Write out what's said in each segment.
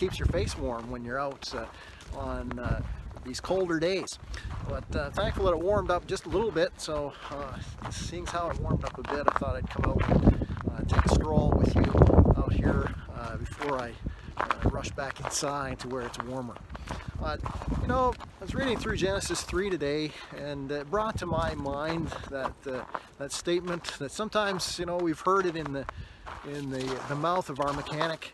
keeps your face warm when you're out on these colder days. But thankful that it warmed up just a little bit, so seeing how it warmed up a bit, I thought I'd come out and take a stroll with you out here before I rush back inside to where it's warmer. You know, I was reading through Genesis 3 today, and it brought to my mind that statement that sometimes, you know, we've heard it in the mouth of our mechanic.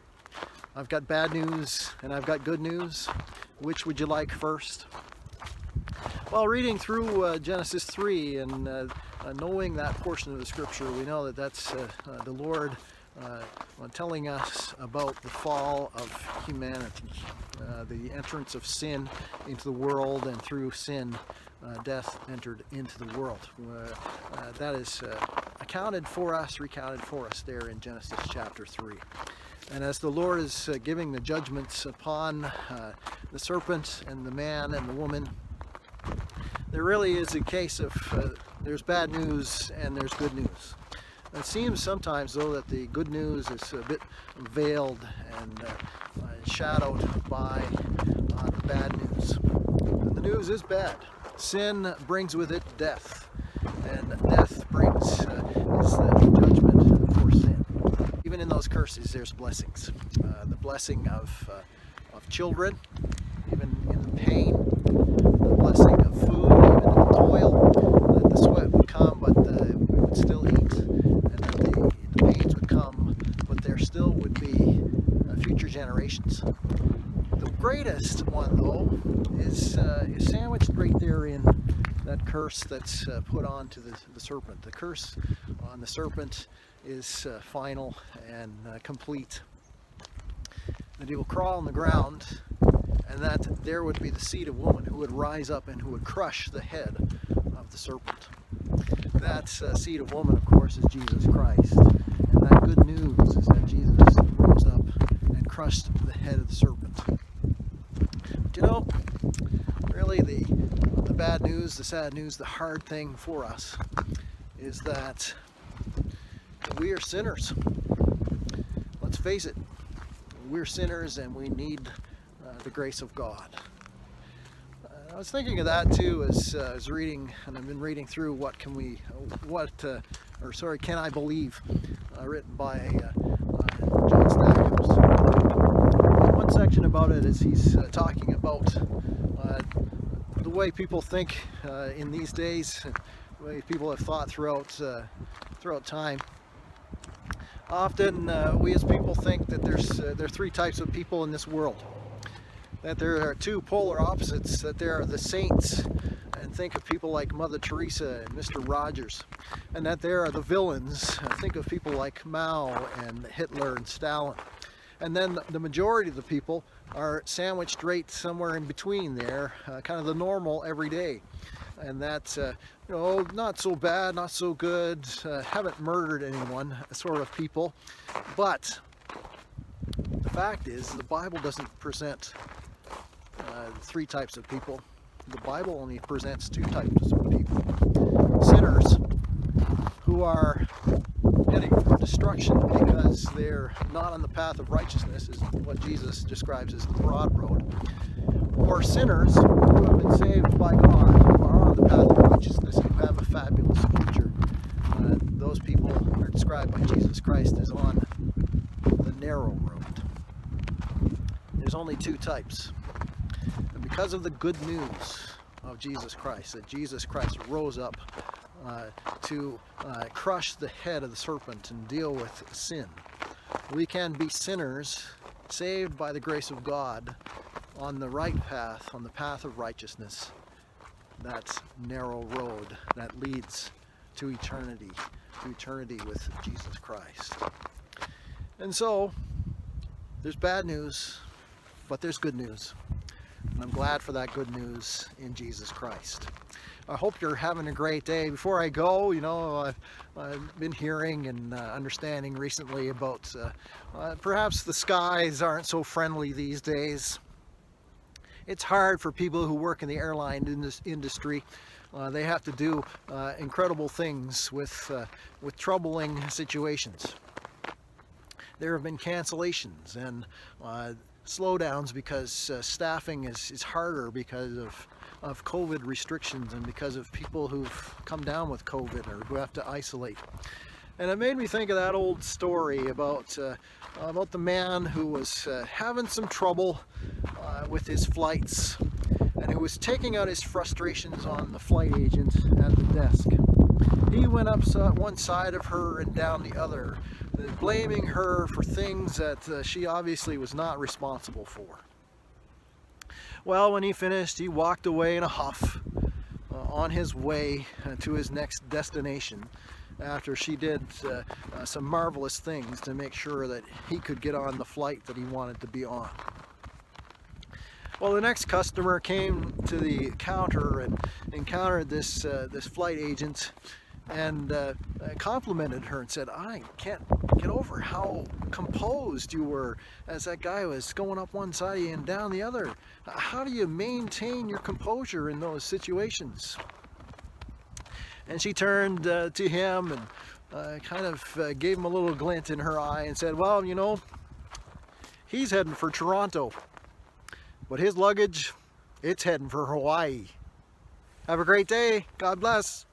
I've got bad news and I've got good news. Which would you like first? Well, reading through Genesis 3 and knowing that portion of the scripture, we know that that's the Lord telling us about the fall of humanity, the entrance of sin into the world, and through sin, death entered into the world. That is accounted for us, recounted for us there in Genesis chapter 3. And as the Lord is giving the judgments upon the serpent and the man and the woman, there really is a case of there's bad news and there's good news. It seems sometimes, though, that the good news is a bit veiled and shadowed by the bad news. And the news is bad. Sin brings with it death, and death brings is the judgment for sin. Even in those curses, there's blessings. The blessing of children, even in the pain. The blessing of food, even in the toil. That the sweat would come, but we would still eat. And that the pains would come, but there still would be future generations. The greatest one, though, is sandwiched right there in that curse that's put onto the serpent. The curse on the serpent is final and complete. That he will crawl on the ground, and that there would be the seed of woman who would rise up and who would crush the head of the serpent. That seed of woman, of course, is Jesus Christ. And that good news is that Jesus rose up and crushed the head of the serpent. But you know, really the bad news, the sad news, the hard thing for us is that we are sinners. Let's face it, we're sinners and we need the grace of God. I was thinking of that too as I was reading, and I've been reading through Can I Believe, written by John Stackhouse. One section about it is he's talking about the way people think in these days, the way people have thought throughout time. Often we as people think that there are three types of people in this world. That there are two polar opposites, that there are the saints, and think of people like Mother Teresa and Mr. Rogers, and that there are the villains, think of people like Mao and Hitler and Stalin. And then the majority of the people are sandwiched right somewhere in between there, kind of the normal everyday. And that's, not so bad, not so good, haven't murdered anyone sort of people. But the fact is, the Bible doesn't present three types of people. The Bible only presents two types of people. Sinners who are heading for destruction because they're not on the path of righteousness, is what Jesus describes as the broad road. Or sinners who have been saved by God, who are on the path of righteousness, who have a fabulous future. Those people are described by Jesus Christ as on the narrow road. There's only two types. And because of the good news of Jesus Christ, that Jesus Christ rose up to crush the head of the serpent and deal with sin, we can be sinners saved by the grace of God on the right path, on the path of righteousness, that narrow road that leads to eternity with Jesus Christ. And so, there's bad news, but there's good news. And I'm glad for that good news in Jesus Christ. I hope you're having a great day. Before I go, I've been hearing and understanding recently about perhaps the skies aren't so friendly these days. It's hard for people who work in the airline industry. They have to do incredible things with troubling situations. There have been cancellations, and slowdowns because staffing is harder because of COVID restrictions and because of people who've come down with COVID or who have to isolate. And it made me think of that old story about the man who was having some trouble with his flights, and who was taking out his frustrations on the flight agent at the desk. He went up one side of her and down the other, blaming her for things that she obviously was not responsible for. Well, when he finished, he walked away in a huff on his way to his next destination, after she did some marvelous things to make sure that he could get on the flight that he wanted to be on. Well, the next customer came to the counter and encountered this flight agent, and complimented her and said, "I can't get over how composed you were as that guy was going up one side and down the other. How do you maintain your composure in those situations?" And she turned to him and kind of gave him a little glint in her eye and said, "Well, you know, he's heading for Toronto, but his luggage, it's heading for Hawaii. Have a great day. God bless."